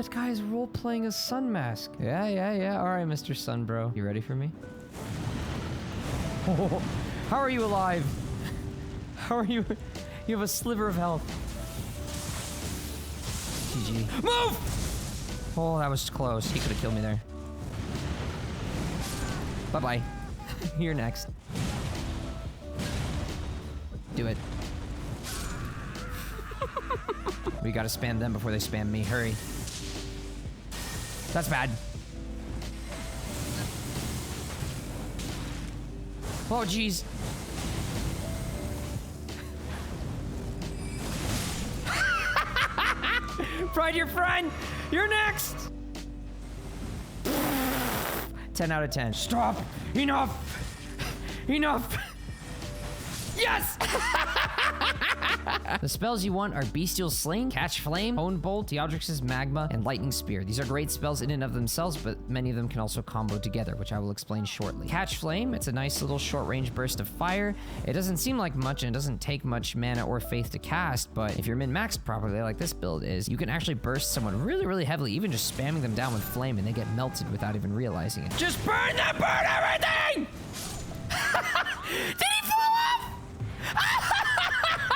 That guy is role-playing a sun mask. Yeah. All right, Mr. Sun Bro. You ready for me? Oh, how are you alive? How are you? You have a sliver of health. GG. Move! Oh, that was close. He could have killed me there. Bye-bye. You're next. Do it. We gotta spam them before they spam me. Hurry. That's bad. Oh, jeez. Pride your friend! You're next! 10 out of 10. Stop! Enough! Enough! Yes! The spells you want are Bestial Sling, Catch Flame, Hone Bolt, Theatrics' Magma, and Lightning Spear. These are great spells in and of themselves, but many of them can also combo together, which I will explain shortly. Catch Flame, it's a nice little short-range burst of fire. It doesn't seem like much, and it doesn't take much mana or faith to cast, but if you're min-maxed properly, like this build is, you can actually burst someone really, really heavily, even just spamming them down with flame, and they get melted without even realizing it. Just burn them, burn everything! Did he fall off?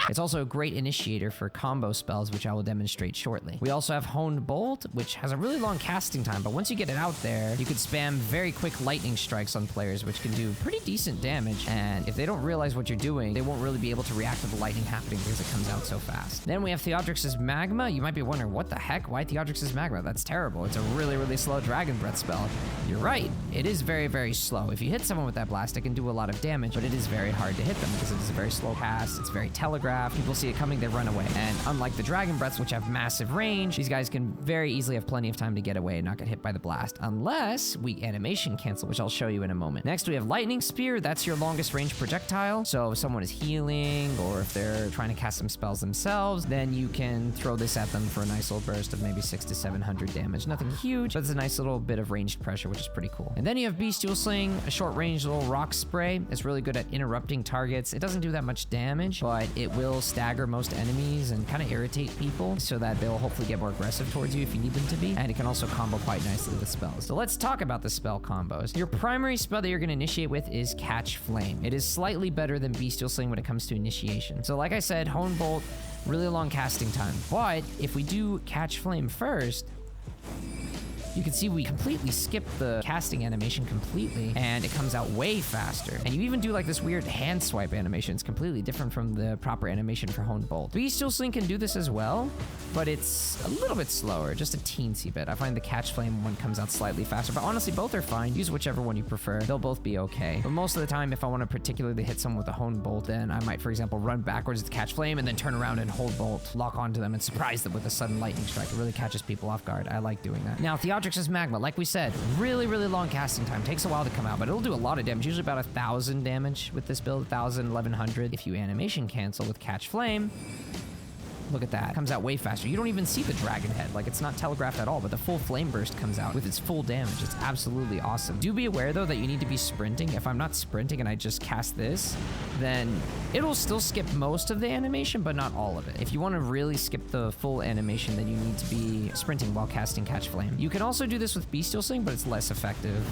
It's also a great initiator for combo spells, which I will demonstrate shortly. We also have Honed Bolt, which has a really long casting time, but once you get it out there, you can spam very quick lightning strikes on players, which can do pretty decent damage. And if they don't realize what you're doing, they won't really be able to react to the lightning happening because it comes out so fast. Then we have Theatrics' Magma. You might be wondering, what the heck? Why Theatrics' Magma? That's terrible. It's a really, really slow Dragon Breath spell. You're right. It is very, very slow. If you hit someone with that blast, it can do a lot of damage, but it is very hard to hit them because it is a very slow cast. It's very telegraphed. People see it coming, they run away. And unlike the Dragon Breaths, which have massive range, these guys can very easily have plenty of time to get away and not get hit by the blast, unless we animation cancel, which I'll show you in a moment. Next, we have Lightning Spear. That's your longest range projectile. So if someone is healing, or if they're trying to cast some spells themselves, then you can throw this at them for a nice little burst of maybe 600 to 700 damage. Nothing huge, but it's a nice little bit of ranged pressure, which is pretty cool. And then you have Bestial Sling, a short range little rock spray. It's really good at interrupting targets. It doesn't do that much damage, but it will stagger most enemies and kind of irritate people so that they'll hopefully get more aggressive towards you if you need them to be. And it can also combo quite nicely with spells. So let's talk about the spell combos. Your primary spell that you're going to initiate with is Catch Flame. It is slightly better than Bestial Sling when it comes to initiation. So like I said, Hone Bolt, really long casting time. But if we do Catch Flame first, you can see we completely skip the casting animation completely, and it comes out way faster. And you even do like this weird hand swipe animation. It's completely different from the proper animation for Honed Bolt. Bestial Sling can do this as well, but it's a little bit slower, just a teensy bit. I find the Catch Flame one comes out slightly faster, but honestly, both are fine. Use whichever one you prefer. They'll both be okay. But most of the time, if I want to particularly hit someone with a Honed Bolt, then I might, for example, run backwards to Catch Flame and then turn around and hold Bolt, lock onto them, and surprise them with a sudden lightning strike. It really catches people off guard. I like doing that. Now, Theatrics' Magma, like we said, really, really long casting time. Takes a while to come out, but it'll do a lot of damage. Usually about 1,000 damage with this build, 1,000, 1,100. If you animation cancel with Catch Flame, look at that. It comes out way faster. You don't even see the dragon head. Like, it's not telegraphed at all, but the full flame burst comes out with its full damage. It's absolutely awesome. Do be aware, though, that you need to be sprinting. If I'm not sprinting and I just cast this, then it'll still skip most of the animation, but not all of it. If you want to really skip the full animation, then you need to be sprinting while casting Catch Flame. You can also do this with Bestial Sling, but it's less effective.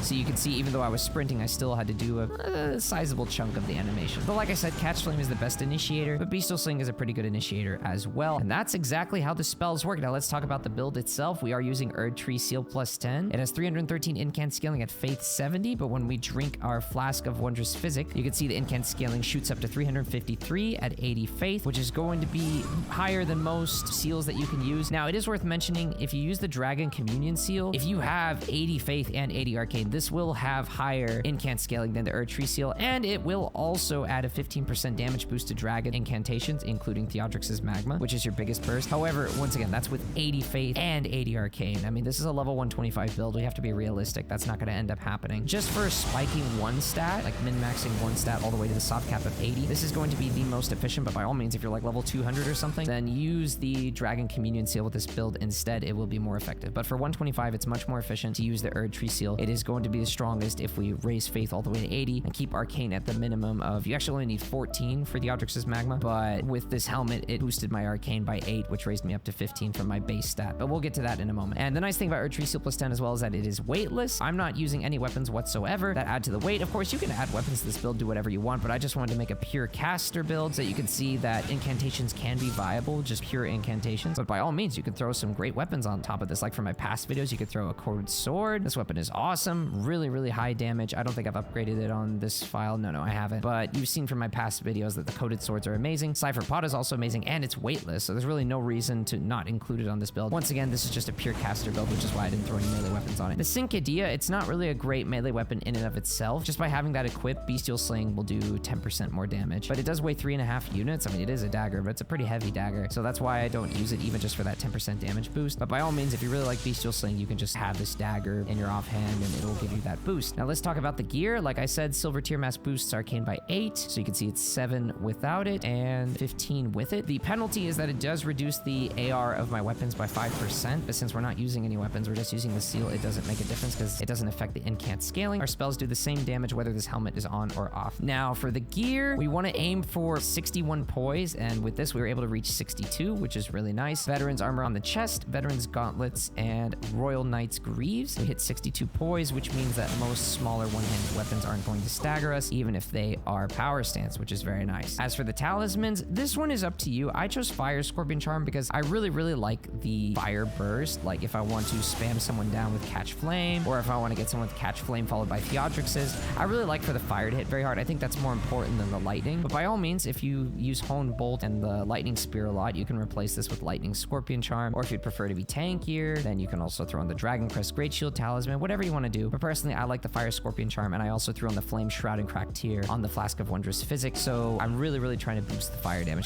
So you can see, even though I was sprinting, I still had to do a sizable chunk of the animation. But like I said, Catch Flame is the best initiator, but Bestial Sling is a pretty good initiator as well. And that's exactly how the spells work. Now let's talk about the build itself. We are using Erdtree Seal plus 10. It has 313 incant scaling at Faith 70, but when we drink our Flask of Wondrous Physic, you can see the incant scaling shoots up to 353 at 80 Faith, which is going to be higher than most seals that you can use. Now, it is worth mentioning, if you use the Dragon Communion Seal, if you have 80 Faith and 80 Arcane, this will have higher incant scaling than the Erdtree Seal, and it will also add a 15% damage boost to dragon incantations, including Theatrics' Magma, which is your biggest burst. However, once again, that's with 80 Faith and 80 Arcane. I mean, this is a level 125 build. We have to be realistic. That's not going to end up happening. Just for spiking one stat, like min-maxing one stat all the way to the soft cap of 80, this is going to be the most efficient, but by all means, if you're like level 200 or something, then use the Dragon Communion Seal with this build instead. It will be more effective. But for 125, it's much more efficient to use the Erdtree Seal. It is going going to be the strongest if we raise Faith all the way to 80 and keep Arcane at the minimum of, you actually only need 14 for Theatrics' Magma, but with this helmet, it boosted my Arcane by 8, which raised me up to 15 from my base stat, but we'll get to that in a moment. And the nice thing about Archery Seal plus 10 as well is that it is weightless. I'm not using any weapons whatsoever that add to the weight. Of course, you can add weapons to this build, do whatever you want, but I just wanted to make a pure caster build so that you can see that incantations can be viable, just pure incantations. But by all means, you can throw some great weapons on top of this. Like from my past videos, you could throw a corded sword. This weapon is awesome. Really, really high damage. I don't think I've upgraded it on this file. No, I haven't. But you've seen from my past videos that the coated swords are amazing. Cypher Pot is also amazing, and it's weightless, so there's really no reason to not include it on this build. Once again, this is just a pure caster build, which is why I didn't throw any melee weapons on it. The Syncadia, it's not really a great melee weapon in and of itself. Just by having that equipped, Bestial Sling will do 10% more damage, but it does weigh 3.5 units. I mean, it is a dagger, but it's a pretty heavy dagger, so that's why I don't use it even just for that 10% damage boost. But by all means, if you really like Bestial Sling, you can just have this dagger in your offhand and it'll give you that boost. Now let's talk about the gear. Like I said, Silver Tier Mask boosts Arcane by 8, so you can see it's 7 without it and 15 with it. The penalty is that it does reduce the AR of my weapons by 5%, but since we're not using any weapons, we're just using the seal, it doesn't make a difference because it doesn't affect the incant scaling. Our spells do the same damage whether this helmet is on or off. Now for the gear, we want to aim for 61 poise, and with this we were able to reach 62, which is really nice. Veterans armor on the chest, veterans gauntlets, and Royal Knight's greaves. We hit 62 poise, which means that most smaller one-handed weapons aren't going to stagger us, even if they are power stance, which is very nice. As for the talismans, this one is up to you. I chose Fire Scorpion Charm because I really like the fire burst. Like if I want to spam someone down with Catch Flame, or if I want to get someone with Catch Flame followed by Theatrics', I really like for the fire to hit very hard. I think that's more important than the lightning. But by all means, if you use Hone Bolt and the Lightning Spear a lot, you can replace this with Lightning Scorpion Charm, or if you'd prefer to be tankier, then you can also throw in the Dragon Crest Great Shield Talisman, whatever you want to do. But personally, I like the Fire Scorpion Charm, and I also threw on the Flame Shroud and Cracked Tear on the Flask of Wondrous Physics, so I'm really trying to boost the fire damage.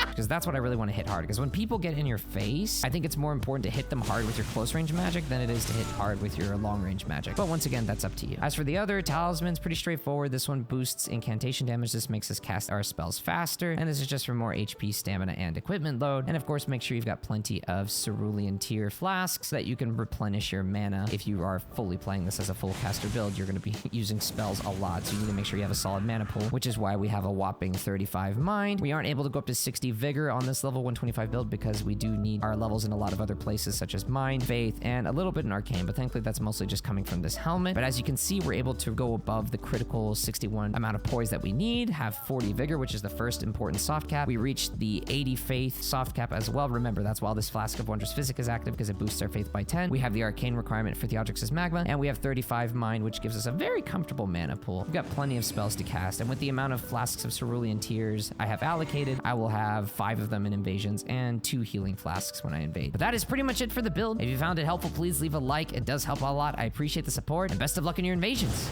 Because that's what I really want to hit hard. Because when people get in your face, I think it's more important to hit them hard with your close range magic than it is to hit hard with your long range magic. But once again, that's up to you. As for the other talismans, pretty straightforward. This one boosts incantation damage. This makes us cast our spells faster. And this is just for more HP, stamina, and equipment load. And of course, make sure you've got plenty of Cerulean Tier flasks so that you can replenish your mana. If you are fully playing this as a full caster build, you're going to be using spells a lot. So you need to make sure you have a solid mana pool, which is why we have a whopping 35 mind. We aren't able to go up to 60 vigor on this level 125 build because we do need our levels in a lot of other places such as mind, faith, and a little bit in arcane, but thankfully that's mostly just coming from this helmet. But as you can see, we're able to go above the critical 61 amount of poise that we need, have 40 vigor, which is the first important soft cap. We reached the 80 faith soft cap as well. Remember, that's while this Flask of Wondrous Physics is active because it boosts our faith by 10. We have the arcane requirement for Theatrics' Magma, and we have 35 mind, which gives us a very comfortable mana pool. We've got plenty of spells to cast, and with the amount of flasks of Cerulean Tears I have allocated, I will have 5 of them in invasions and 2 healing flasks when I invade. But that is pretty much it for the build. If you found it helpful, please leave a like. It does help a lot. I appreciate the support, and best of luck in your invasions.